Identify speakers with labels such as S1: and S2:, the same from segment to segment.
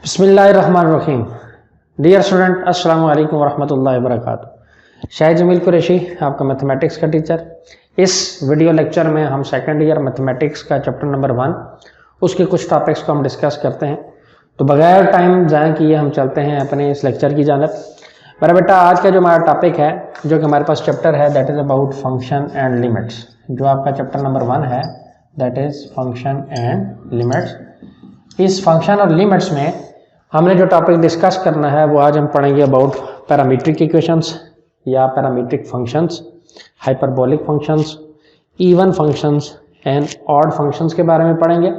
S1: बिस्मिल्लाहिर्रहमानिर्रहीम। Dear student, अस्सलाम वालेकुम वरहमतुल्लाहि वबरकातुहू। शाहिद जमील कुरैशी, आपका मैथमेटिक्स का टीचर। इस वीडियो लेक्चर में हम सेकंड ईयर मैथमेटिक्स का चैप्टर नंबर 1 उसके कुछ टॉपिक्स को हम डिस्कस करते हैं। तो बगैर टाइम ज़ाया किए हम चलते हैं अपने इस लेक्चर की जानिब। मेरा बेटा, आज का जो हमारा टॉपिक है, जो कि हमारे पास चैप्टर है, that is about function and limits. जो आपका चैप्टर नंबर 1 है, that is function and limits. इस फंक्शन और लिमिट्स में हमने जो टॉपिक डिस्कस करना है वो आज हम पढ़ेंगे अबाउट पैरामीट्रिक इक्वेशंस या parametric functions, hyperbolic functions, even functions and odd functions के बारे में पढ़ेंगे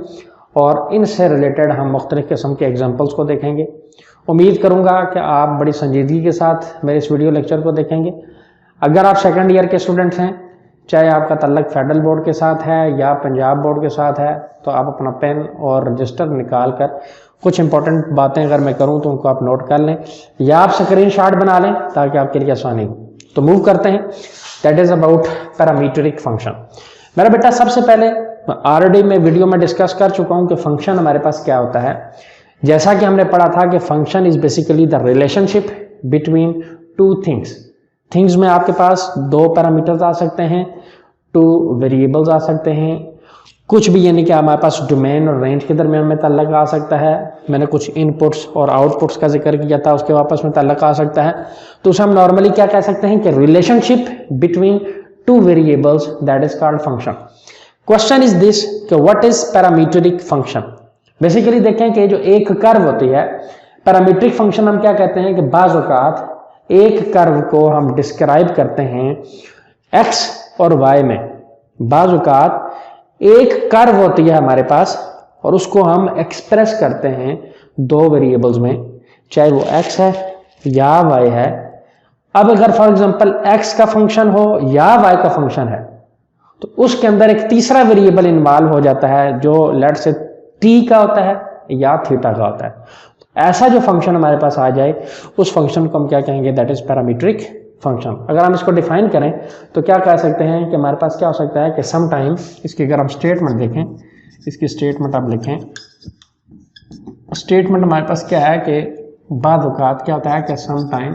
S1: और इनसे रिलेटेड हम मुख्तलिफ किस्म के एग्जांपल्स को देखेंगे। उम्मीद करूंगा कि आप बड़ी संजीदगी के साथ मेरे इस वीडियो लेक्चर को देखेंगे। अगर आप सेकेंड ईयर के स्टूडेंट्स हैं, चाहे आपका तल्लक फेडरल बोर्ड के साथ है या पंजाब बोर्ड के साथ है, तो आप अपना पेन और रजिस्टर निकाल कर कुछ इंपॉर्टेंट बातें अगर मैं करूं तो उनको आप नोट कर लें या आप स्क्रीनशॉट बना लें ताकि आपके लिए आसानी हो। तो मूव करते हैं, that is about parametric function. मेरा बेटा, सबसे पहले ऑलरेडी मैं वीडियो में डिस्कस कर चुका हूं कि फंक्शन हमारे पास क्या होता है। जैसा कि हमने पढ़ा था कि function is basically the relationship between two things में आपके पास दो पैरामीटर्स आ सकते हैं, टू वेरिएबल्स आ सकते हैं, कुछ भी, यानी कि हमारे पास डोमेन और रेंज के दरमियान में ताल्लुक आ सकता है। मैंने कुछ इनपुट्स और आउटपुट्स का जिक्र किया था, उसके वापस में ताल्लुक आ सकता है। तो उसे हम नॉर्मली क्या कह सकते हैं कि relationship between two variables, that is called function. Question is this कि what is parametric function. Basically देखें कि जो एक कर्व होती है, पैरामीट्रिक फंक्शन हम क्या कहते हैं कि बाज़ औक़ात एक कर्व को हम डिस्क्राइब करते हैं एक्स और वाई में। बाज़ औक़ात एक कर्व होती है हमारे पास और उसको हम एक्सप्रेस करते हैं दो वेरिएबल्स में, चाहे वो एक्स है या वाई है। अब अगर फॉर एग्जांपल एक्स का फंक्शन हो या वाई का फंक्शन है तो उसके अंदर एक तीसरा वेरिएबल इन्वॉल्व हो जाता है जो लेट से टी का होता है या थीटा का होता है। ऐसा जो फंक्शन हमारे पास आ जाए उस फंक्शन को हम क्या कहेंगे, दैट इज पैरामीट्रिक फंक्शन। अगर हम इसको डिफाइन करें तो क्या कह सकते हैं कि हमारे पास क्या हो सकता है कि सम टाइम, इसकी अगर हम स्टेटमेंट देखें, इसकी स्टेटमेंट आप लिखें। स्टेटमेंट हमारे पास क्या है कि बाद औक़ात क्या होता है कि सम टाइम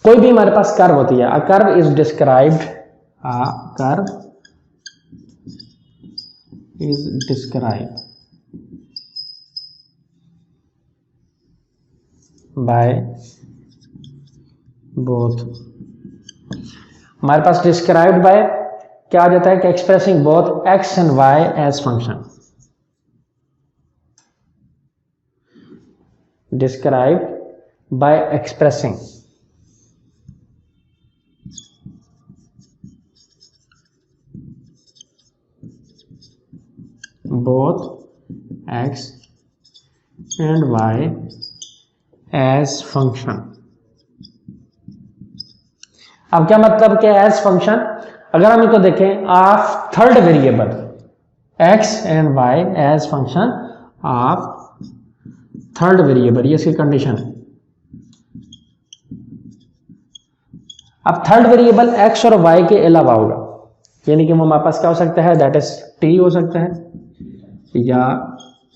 S1: कोई भी हमारे पास कर्व होती है, a curve is described, a curve is described by both. हमारे पास डिस्क्राइब्ड बाय क्या आ जाता है कि expressing both x and y as function. Described by expressing both x and y as function। अब क्या मतलब कि एज फंक्शन, अगर हम इसको देखें of third variable x and y as function of third variable, ये इसकी कंडीशन है। अब थर्ड वेरिएबल x और y के अलावा होगा, यानी कि वो हमारे पास क्या हो सकता है, दैट इज t हो सकता है या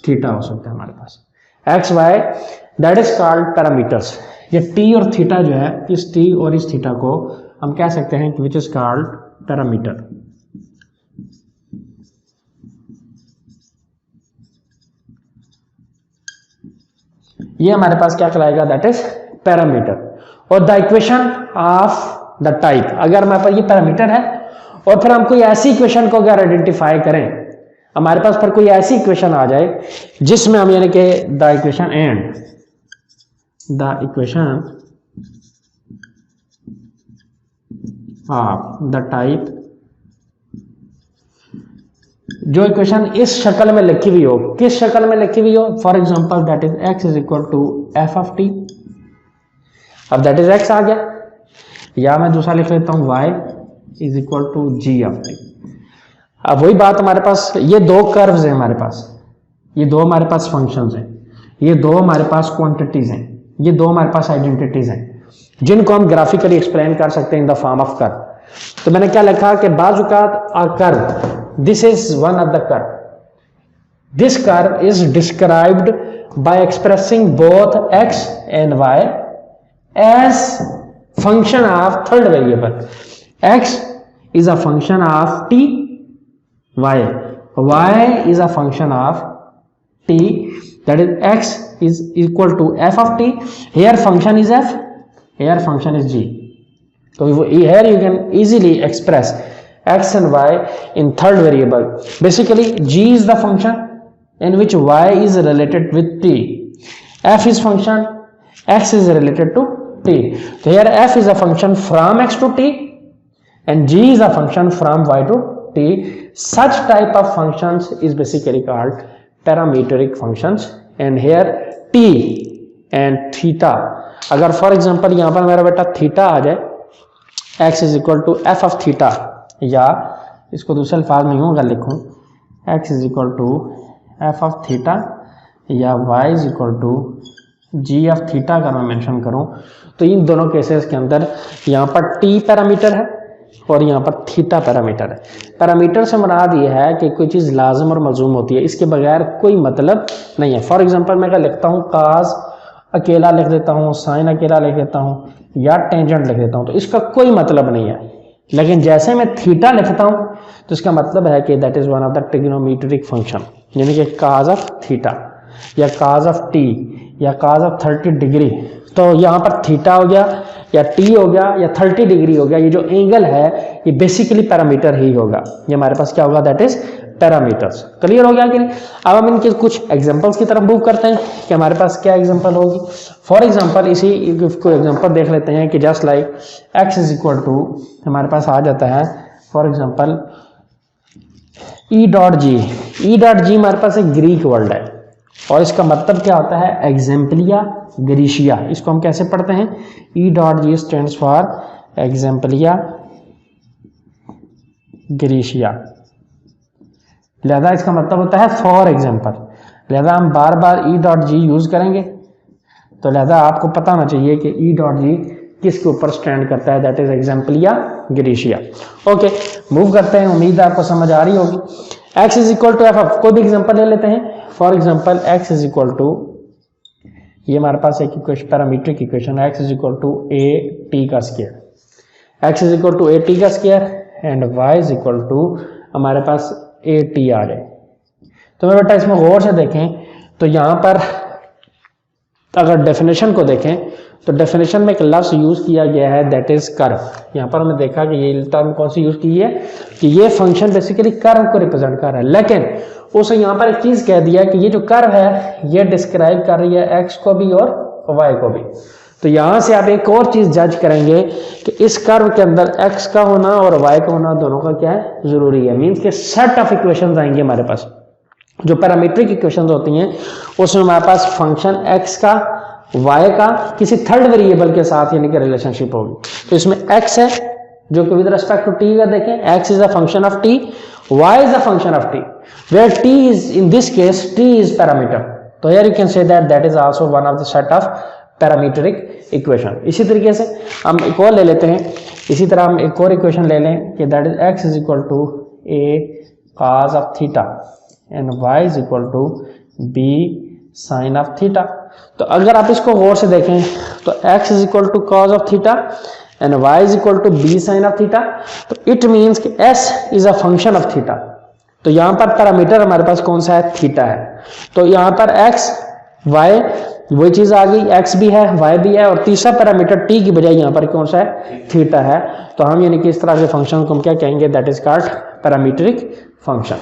S1: थीटा हो सकता है हमारे पास। X Y that is called parameters. ये टी और थीटा जो है, इस टी और इस थीटा को हम कह सकते हैं विच इज कॉल्ड पैरामीटर। ये हमारे पास क्या कहलाएगा, दैट इज पैरामीटर। और the equation of the type, अगर हमारे पास ये पैरामीटर है और फिर हम कोई ऐसी इक्वेशन को अगर आइडेंटिफाई करें, हमारे पास पर कोई ऐसी इक्वेशन आ जाए जिसमें हम यानी कि the equation and the equation of the type, जो इक्वेशन इस शक्ल में लिखी हुई हो, किस शक्ल में लिखी हुई हो, for example that is x is equal to F of t. अब दैट इज एक्स आ गया, या मैं दूसरा लिख लेता हूं y is equal to g of t. अब वही बात, हमारे पास ये दो कर्व्स हैं, हमारे पास ये दो हमारे पास फंक्शंस हैं, ये दो हमारे पास क्वांटिटीज हैं, ये दो हमारे पास आइडेंटिटीज हैं जिनको हम ग्राफिकली एक्सप्लेन कर सकते हैं in the form of curve. तो मैंने क्या लिखा कि बाज़ औक़ात a curve, this is one of the curve, This curve is described by expressing both x and y as function of third variable. X is a function of t, y is a function of t, that is x is equal to f of t. Here function is f, here function is g. So here you can easily express x and y in third variable. Basically g is the function in which y is related with t, f is function, x is related to t. So here f is a function from x to t and g is a function from y to t. Such type of functions is basically called parametric functions. And here t and theta, अगर for example यहाँ पर मेरा बेटा theta आ जाए, x is equal to F of theta, या इसको दूसरे अल्फाज में यूँ अगर लिखूँ x is equal to F of theta या y is equal to g of theta अगर मैं मेंशन करूँ, तो इन दोनों केसेस के अंदर यहाँ पर t पैरामीटर है और यहाँ पर थीटा पैरामीटर है. पैरामीटर से मुराद ये है कि कोई चीज़ लाजम और मलजूम होती है, इसके बगैर कोई मतलब नहीं है. फॉर एग्जांपल मैं अगर लिखता हूँ काज अकेला लिख देता हूँ, साइन अकेला लिख देता हूँ या टेंजेंट लिख देता हूँ, तो इसका कोई मतलब नहीं है. लेकिन जैसे मैं थीटा लिखता हूँ तो इसका मतलब है कि that is one of the trigonometric function, यानी कि काज ऑफ थीटा या काज ऑफ टी या काज ऑफ 30 डिग्री. तो यहाँ पर थीटा हो गया या टी हो गया या 30 डिग्री हो गया, ये जो एंगल है ये बेसिकली पैरामीटर ही होगा. ये हमारे पास क्या होगा, दैट इज पैरामीटर्स. क्लियर हो गया कि नहीं. अब हम इनके कुछ एग्जांपल्स की तरफ मूव करते हैं कि हमारे पास क्या एग्जांपल होगी. फॉर एग्जांपल इसी को एग्जांपल देख लेते हैं कि just like x is equal to हमारे पास आ जाता है for example e dot g हमारे पास एक ग्रीक वर्ड है और इसका मतलब क्या होता है, एग्जाम्पलिया ग्रीशिया. इसको हम कैसे पढ़ते हैं, E dot G stands for एग्जाम्पलिया ग्रीशिया. लिहाजा इसका मतलब होता है फॉर एग्जाम्पल. लिहाजा हम बार बार ई डॉट जी यूज करेंगे, तो लिहाजा आपको पता होना चाहिए कि ई डॉट जी किसके ऊपर स्टैंड करता है, दैट इज एग्जाम्पलिया ग्रीशिया. ओके, मूव करते हैं. उम्मीद है आपको समझ आ रही होगी. x is equal to F of, कोई भी एग्जांपल ले लेते हैं. For example x is equal to, ये हमारे पास एक इक्वेशन पैरामीट्रिक इक्वेशन है, x is equal to A T का square, x is equal to A T का square and y is equal to हमारे पास ए टी आ जाए. तो मेरे बेटा इसमें गौर से देखें तो यहाँ पर अगर डेफिनेशन को देखें तो डेफिनेशन में एक लफ्ज़ यूज़ किया गया है दैट इज़ कर्व. यहाँ पर हमने देखा कि ये टर्म कौन सी यूज़ की है कि ये फंक्शन बेसिकली कर्व को रिप्रेजेंट कर रहा है, लेकिन उसने यहाँ पर एक चीज़ कह दिया कि ये जो कर्व है ये डिस्क्राइब कर रही है एक्स को भी और वाई को भी. तो यहाँ से आप एक और चीज़ जज करेंगे कि इस कर्व के अंदर एक्स का होना और वाई का होना दोनों का क्या है, ज़रूरी है. मीन्स के सेट ऑफ इक्वेशन आएंगे हमारे पास. जो पैरामीट्रिक इक्वेशन होती हैं उसमें हमारे पास फंक्शन एक्स का y का किसी थर्ड वेरिएबल के साथ यानी कि रिलेशनशिप होगी. तो इसमें x है जो कि विद रिस्पेक्ट टू t का देखें, x is a function of t, y is a function of t, where t is in this case t is parameter. तो here you can say that is also one of the set of parametric equation. इसी तरीके से हम एक और ले लेते हैं. इसी तरह हम एक और इक्वेशन ले लें कि that is x is equal to a cos of theta and y is equal to b sin of theta. तो अगर आप इसको गौर से देखें तो x is equal to cos of theta and y is equal to b sine of theta. तो it means कि s is a function of theta. तो यहाँ पर पैरामीटर हमारे पास कौन सा है, थीटा है. तो यहाँ पर x y वही चीज आ गई, x भी है y भी है और तीसरा पैरामीटर t की बजाय यहाँ पर कौन सा है, थीटा है. तो हम यानी कि इस तरह के फंक्शन को हम क्या कहेंगे, that is called parametric function.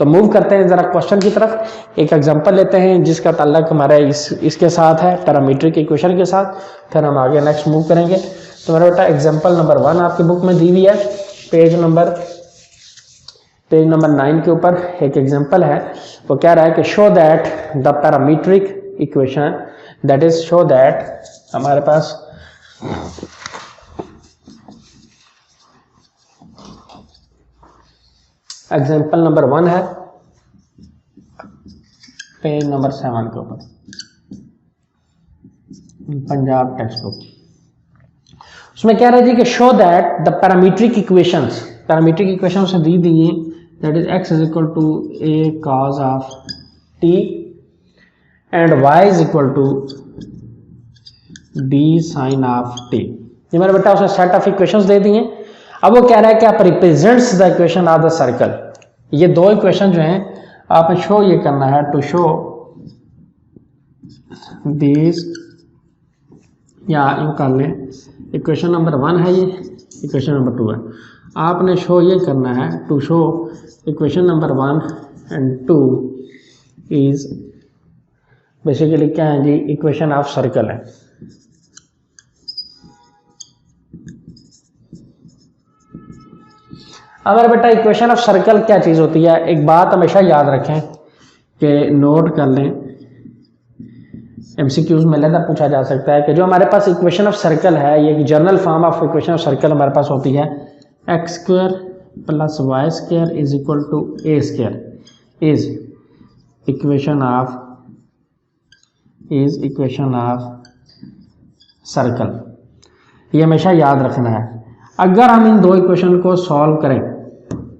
S1: तो मूव करते हैं जरा क्वेश्चन की तरफ. एक एग्जांपल लेते हैं जिसका ताल्लुक हमारा इसके साथ है, पैरामीट्रिक इक्वेशन के साथ. फिर हम आगे नेक्स्ट मूव करेंगे. तो मेरा बेटा एग्जांपल नंबर 1 आपकी बुक में दी हुई है, पेज नंबर 9 के ऊपर एक एग्जांपल है. वो कह रहा है कि show that the parametric equation that is show that हमारे पास एग्जाम्पल नंबर 1 है पेज नंबर 7 के ऊपर, पंजाब टेक्स्ट बुक. उसमें कह रहे थे कि show that the parametric equation से दी दी that is x is equal to a cos of T and Y is equal to B sine of T. ये मेरा बेटा उसने सेट ऑफ इक्वेशंस दे दिए। अब वो कह रहा है कि आप represents the equation of the circle. ये दो इक्वेशन जो हैं आपने शो ये करना है, टू शो दिस, या यूँ कर लें इक्वेशन नंबर 1 है ये, इक्वेशन नंबर 2 है। आपने शो ये करना है to show equation number 1 and 2 is basically क्या है जी, इक्वेशन ऑफ सर्कल है। अगर बेटा इक्वेशन ऑफ सर्कल क्या चीज़ होती है, एक बात हमेशा याद रखें कि नोट कर लें, एमसीक्यूज में लगा पूछा जा सकता है कि जो हमारे पास इक्वेशन ऑफ सर्कल है, ये general form of equation of circle हमारे पास होती है x square plus y square is equal to a square is equation of circle. ये हमेशा याद रखना है। अगर हम इन दो इक्वेशन को सॉल्व करें,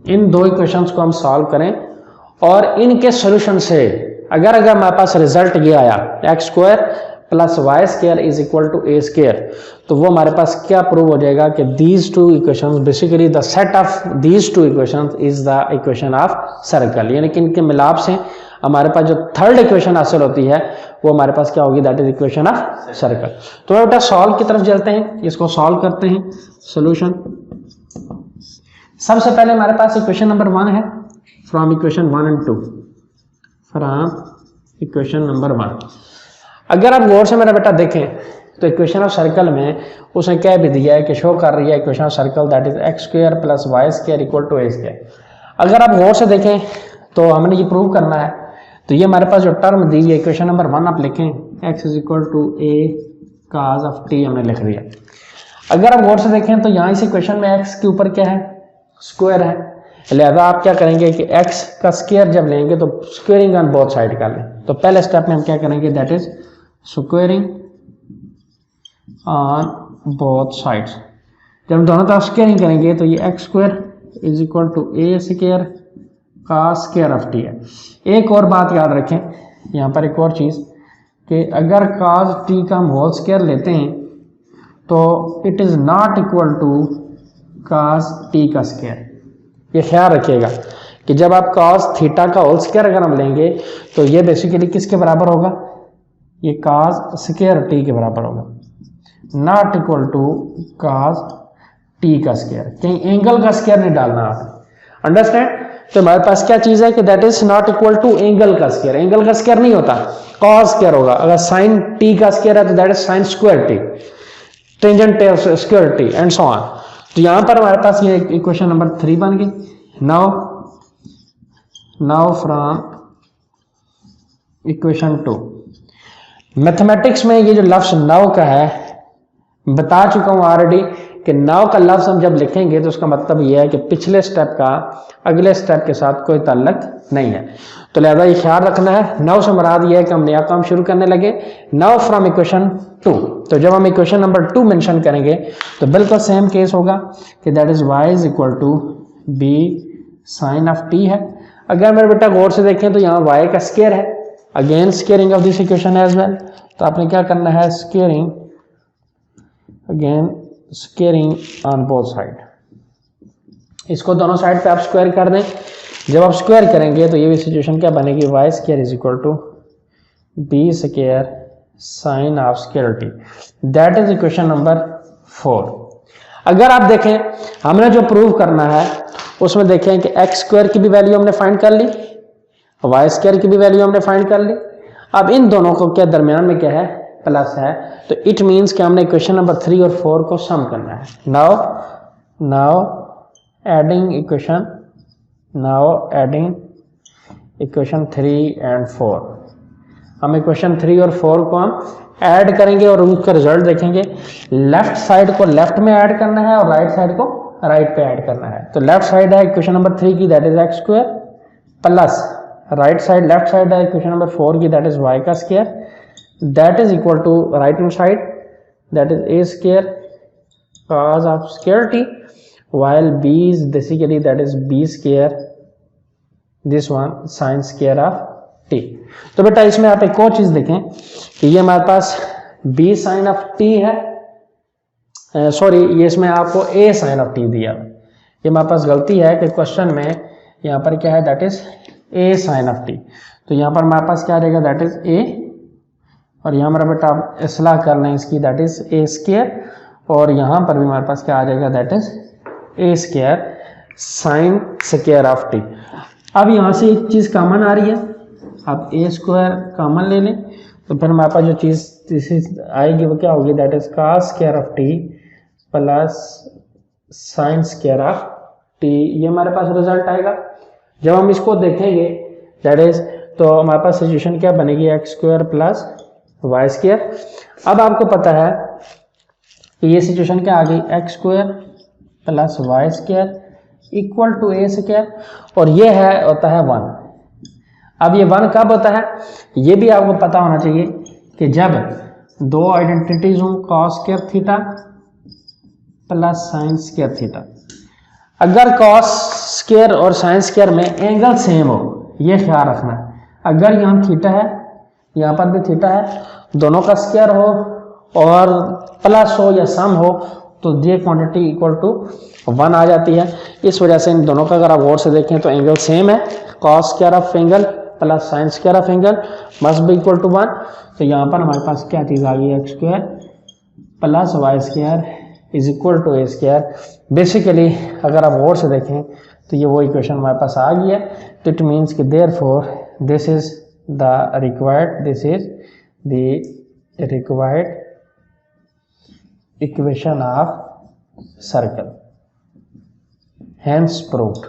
S1: इन दो इक्वेशंस को हम सॉल्व करें और इनके सॉल्यूशन से अगर हमारे पास रिजल्ट ये आया x square plus y square is equal to a square, तो वो हमारे पास क्या प्रूव हो जाएगा कि these two equations basically the set of these two equations is the equation of circle. यानी कि इनके मिलाप से हमारे पास जो थर्ड इक्वेशन हासिल होती है वो हमारे पास क्या होगी, that is equation of circle. तो बेटा सॉल्व की तरफ चलते हैं, इसको सॉल्व करते हैं। सोल्यूशन, सबसे पहले हमारे पास इक्वेशन नंबर 1 है from equation 1 and 2, from equation number 1। अगर आप गौर से मेरा बेटा देखें तो इक्वेशन ऑफ सर्कल में उसने क्या भी दिया है कि शो कर रही है equation of circle that is x square plus y square equal to a square. अगर आप गौर से देखें तो हमने ये प्रूव करना है, तो ये हमारे पास जो टर्म दी है इक्वेशन नंबर 1 आप लिखें x is equal to a cos of t, हमने लिख दिया। अगर आप गौर से देखें तो यहाँ इस इक्वेशन में एक्स के ऊपर क्या है, स्क्वायर है, लिहाजा आप क्या करेंगे कि x का स्क्वायर जब लेंगे तो स्क्वेयरिंग ऑन बोथ साइड कर लें। तो पहले स्टेप में हम क्या करेंगे, that is squaring on both sides. जब हम दोनों तरफ स्क्वेयरिंग करेंगे तो ये x square is equal to a square का स्क्वायर ऑफ टी है। एक और बात याद रखें यहाँ पर, एक और चीज़ कि अगर काज टी का हम होल स्क्वायर लेते हैं तो it is not equal to cos t का स्क्वायर। ये ख्याल रखिएगा कि जब आप cos थीटा का होल स्क्वायर अगर हम लेंगे तो ये बेसिकली किसके बराबर होगा, ये cos स्क्वायर टी के बराबर होगा, not equal to cos t का स्क्वायर। कहीं एंगल का स्क्वायर नहीं डालना आप, अंडरस्टैंड। तो हमारे पास क्या चीज़ है कि that is not equal to angle का स्क्वायर। एंगल का स्क्वायर नहीं होता, cos स्क्वायर होगा। अगर साइन टी का स्क्वायर है तो that is sine square T, tangent square T and so on. तो यहां पर हमारे पास ये इक्वेशन नंबर 3 बन गई। नाउ फ्रॉम इक्वेशन 2, मैथमेटिक्स में ये जो लफ्ज नाउ का है बता चुका हूं ऑलरेडी कि नाउ का लफ्ज हम जब लिखेंगे तो उसका मतलब ये है कि पिछले स्टेप का अगले स्टेप के साथ कोई ताल्लुक नहीं है। तो लिहाजा ये ख्याल रखना है, नाउ से मुराद ये है कि हम नया काम शुरू करने लगे। नाउ फ्रॉम इक्वेशन 2, तो जब हम इक्वेशन नंबर 2 मेंशन करेंगे तो बिल्कुल सेम केस होगा कि that is y is equal to B sine of t है। अगर मेरे बेटा गौर से देखें तो यहाँ y का स्क्वायर है, again squaring of this equation as well. तो आपने क्या करना है, squaring, again squaring on both side. इसको दोनों साइड पे आप स्क्वायर कर दें। जब आप स्क्वायर करेंगे तो ये भी सिचुएशन क्या बनेगी, y square is equal to b square sine of square t, that is equation number 4। अगर आप देखें हमने जो प्रूव करना है उसमें देखें कि एक्स स्क्वायर की भी वैल्यू हमने फाइंड कर ली, वाई स्क्वायर की भी वैल्यू हमने फाइंड कर ली। अब इन दोनों को क्या दरमियान में क्या है, प्लस है, तो इट मीन्स कि हमने इक्वेशन नंबर 3 और 4 को सम करना है। नाउ एडिंग इक्वेशन 3 एंड 4, हम इक्वेशन 3 और 4 को हम ऐड करेंगे और उनका रिजल्ट देखेंगे। लेफ्ट साइड को लेफ्ट में ऐड करना है और राइट साइड को राइट पे ऐड करना है। तो लेफ्ट साइड है इक्वेशन नंबर 3 की, that is x square, plus right side left side है इक्वेशन नंबर 4 की, दैट इज वाई का square, that is equal to right hand side that is a square cos of square t, while b is basically that is b square, this one sin square of T. तो बेटा इसमें आप एक और चीज देखें कि ये हमारे पास बी साइन ऑफ टी है, सॉरी ये इसमें आपको ए साइन ऑफ टी दिया। ये हमारे पास गलती है कि क्वेश्चन में यहाँ पर क्या है, that is a sine of t. तो यहाँ पर हमारे पास क्या रहेगा, दैट इज ए, और यहाँ मेरा बेटा आप इसलाह कर लें इसकी, दैट इज ए स्क्वायर, और यहाँ पर भी हमारे पास क्या आ जाएगा, that is A square sine square of t. अब यहाँ से एक चीज कॉमन आ रही है, आप ए स्क्वायर कॉमन ले लें तो फिर हमारे पास जो चीज आएगी वो क्या होगी, that is cos square of T plus sine square of T. ये हमारे पास रिजल्ट आएगा। जब हम इसको देखेंगे दैट इज, तो हमारे पास सिचुएशन क्या बनेगी, x square plus y square. अब आपको पता है कि ये सिचुएशन क्या आ गई, x square plus y square equal to a square, और ये है होता है 1। अब ये 1 कब होता है, ये भी आपको पता होना चाहिए कि जब दो आइडेंटिटीज हों, cos square theta plus sine square theta. अगर कॉस स्क्वायर और साइन स्क्वायर में एंगल सेम हो, ये ख्याल रखना है। अगर यहाँ थीटा है, यहाँ पर भी थीटा है, दोनों का स्क्वायर हो और प्लस हो या सम हो, तो ये क्वांटिटी इक्वल टू 1 आ जाती है। इस वजह से इन दोनों का अगर आप गौर से देखें तो एंगल सेम है, cos square of angle plus sine square of angle must be equal to 1। तो यहाँ पर हमारे पास क्या चीज़ आ गई, x square plus y square is equal to a square. Basically अगर आप गौर से देखें तो ये वो इक्वेशन हमारे पास आ गई है। तो इट मीन्स कि therefore this is the required, this is the required equation of circle, hence proved.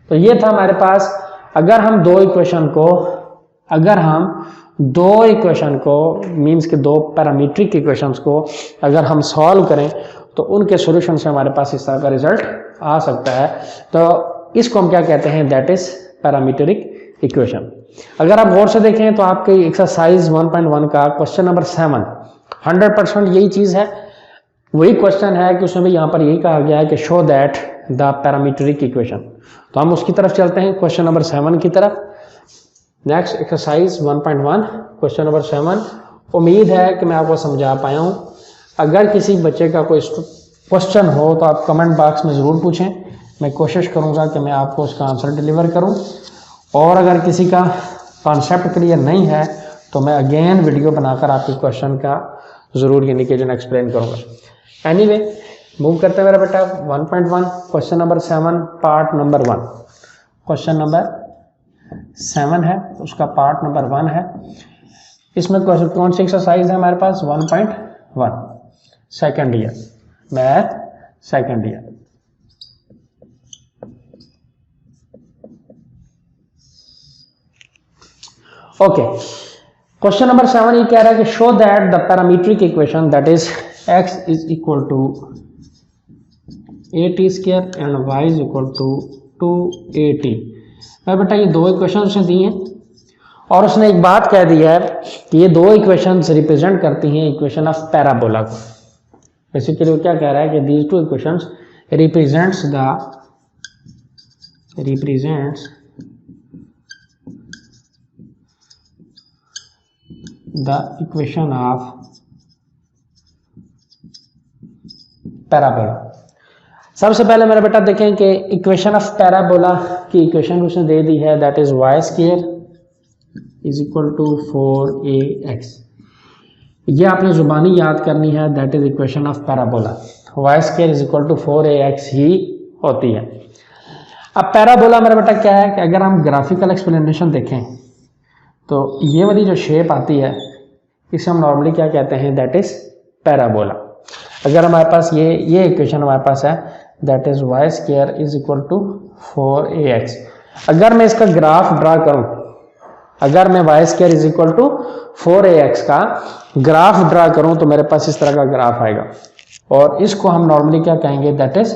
S1: तो ये था हमारे पास। अगर हम दो इक्वेशन को मींस के दो पैरामीट्रिक इक्वेशंस को अगर हम सॉल्व करें तो उनके सॉल्यूशन से हमारे पास इस तरह का रिजल्ट आ सकता है। तो इसको हम क्या कहते हैं, दैट इज पैरामीट्रिक इक्वेशन। अगर आप गौर से देखें तो आपके एक्सरसाइज 1.1 का क्वेश्चन नंबर 7 100% यही चीज है, वही क्वेश्चन है कि उसमें भी यहाँ पर यही कहा गया है कि show that the parametric equation. तो हम उसकी तरफ चलते हैं, क्वेश्चन नंबर 7 की तरफ। Next exercise 1.1 question number 7। उम्मीद है कि मैं आपको समझा पाया हूँ। अगर किसी बच्चे का कोई क्वेश्चन हो तो आप कमेंट बॉक्स में ज़रूर पूछें, मैं कोशिश करूँगा कि मैं आपको उसका आंसर डिलीवर करूँ। और अगर किसी का कॉन्सेप्ट क्लियर नहीं है तो मैं अगेन वीडियो बनाकर आपके क्वेश्चन का ज़रूर यानी कि जो एक्सप्लेन करूँगा। एनीवे मूव करते हैं मेरा बेटा 1.1 question number 7 part number 1। Question number 7 है, उसका पार्ट नंबर 1 है। इसमें कौन सी एक्सरसाइज है हमारे पास, 1.1 second year math second year. Okay, question number 7 ये कह रहा है कि show that the parametric equation that is x is equal to 8t square and y is equal to 2at। मैं बेटा ये दो इक्वेशन उसने दी हैं और उसने एक बात कह दी है कि ये दो इक्वेशंस रिप्रेजेंट करती हैं इक्वेशन ऑफ पैराबोला को। बेसिकली वो क्या कह रहा है कि these two equations represents the equation of parabola. सबसे पहले मेरा बेटा देखें कि इक्वेशन ऑफ पैराबोला की इक्वेशन उसने दे दी है, that is y square is equal to 4ax। ये आपने जुबानी याद करनी है, that is equation of parabola. Y square is equal to 4ax ही होती है। अब पैराबोला मेरा बेटा क्या है कि अगर हम ग्राफिकल एक्सप्लेनेशन देखें तो ये वाली जो शेप आती है इसे हम नॉर्मली क्या कहते हैं, दैट इज पैराबोला। अगर हमारे पास ये इक्वेशन हमारे पास है, that is y square is equal to 4ax। अगर मैं इसका ग्राफ ड्रा करूं, अगर मैं y square is equal to 4ax का ग्राफ ड्रा करूं तो मेरे पास इस तरह का ग्राफ आएगा और इसको हम नॉर्मली क्या कहेंगे, दैट इज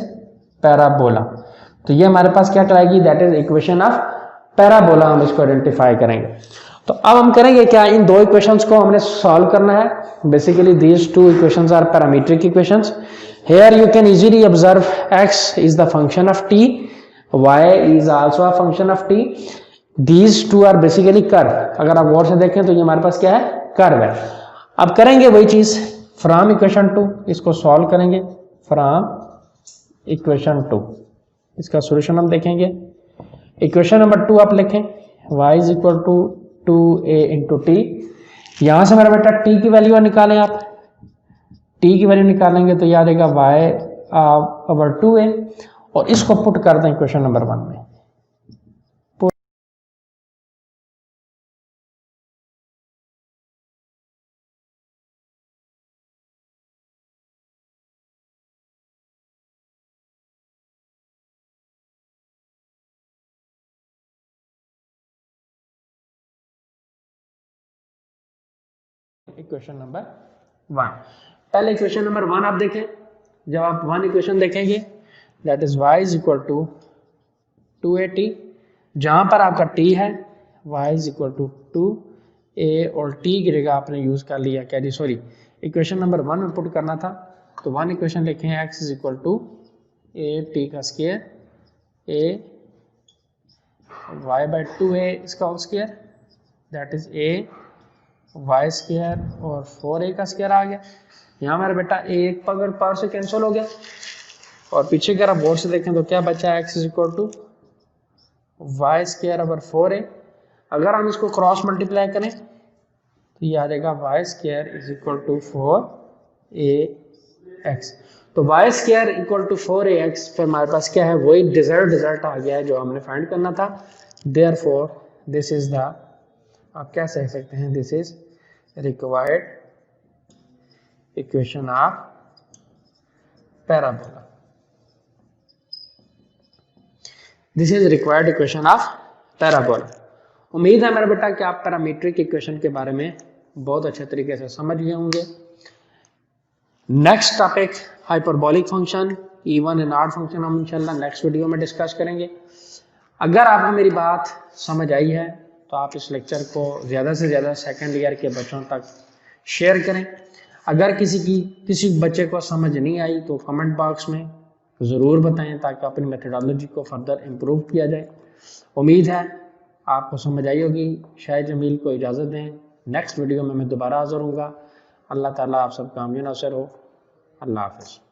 S1: पैराबोला। तो ये हमारे पास क्या आएगी, that is equation of parabola. हम इसको आइडेंटिफाई करेंगे। तो अब हम करेंगे क्या, इन दो इक्वेशंस को हमने सॉल्व करना है। Basically these two equations are parametric equations. Here you can easily observe x is the function of t y is also a function of t. These two are basically curve. अगर आप गौर से देखें तो ये हमारे पास क्या है, कर्व है। अब करेंगे वही चीज फ्रॉम इक्वेशन टू, इसको सॉल्व करेंगे फ्रॉम इक्वेशन टू, इसका सॉल्यूशन हम देखेंगे। इक्वेशन नंबर 2 आप लिखें y is equal to 2a into t. यहां से मेरा बेटा t की वैल्यू निकालें आप, t की वैल्यू निकालेंगे तो याद आएगा y ओवर 2a, और इसको पुट कर दें इक्वेशन नंबर 1 में। इक्वेशन नंबर 1, पहले इक्वेशन नंबर 1 आप देखें। जब आप 1 इक्वेशन देखेंगे that is y is equal to 2at, जहां पर आपका t है y is equal to 2a, और t की जगह आपने यूज कर लिया क्या जी, सॉरी इक्वेशन नंबर 1 में पुट करना था, तो 1 इक्वेशन लिखें x is equal to a t का square a y by 2a इसका whole square, that is a y square और 4a का स्क्वायर आ गया। यहाँ मेरा बेटा एक पावर से कैंसिल हो गया, और पीछे अगर आप बोर्ड से देखें तो क्या बचा, x is equal to y square over 4a। अगर हम इसको क्रॉस मल्टीप्लाई करें तो ये आ जाएगा y square is equal to 4ax। तो Y square equal to 4ax, फिर हमारे पास क्या है, वही रिजल्ट आ गया है जो हमने फाइंड करना था। देयरफॉर दिस इज द, आप क्या कह सकते हैं, this is required equation of parabola. This is required equation of parabola. उम्मीद है मेरा बेटा कि आप पैरामीट्रिक इक्वेशन के बारे में बहुत अच्छे तरीके से समझ गए होंगे। Next topic hyperbolic function, even and odd function हम इंशाल्लाह नेक्स्ट वीडियो में डिस्कस करेंगे। अगर आपको मेरी बात समझ आई है तो आप इस लेक्चर को ज़्यादा से ज़्यादा सेकेंड ईयर के बच्चों तक शेयर करें। अगर किसी बच्चे को समझ नहीं आई तो कमेंट बॉक्स में ज़रूर बताएं ताकि अपनी मेथडोलॉजी को फर्दर इम्प्रूव किया जाए। उम्मीद है आपको समझ आई होगी। शाहिद जमील को इजाज़त दें, नेक्स्ट वीडियो में मैं दोबारा हाज़िर होऊंगा। अल्लाह ताला आप सबका आमीन नासिर हो। अल्लाह हाफ़िज़।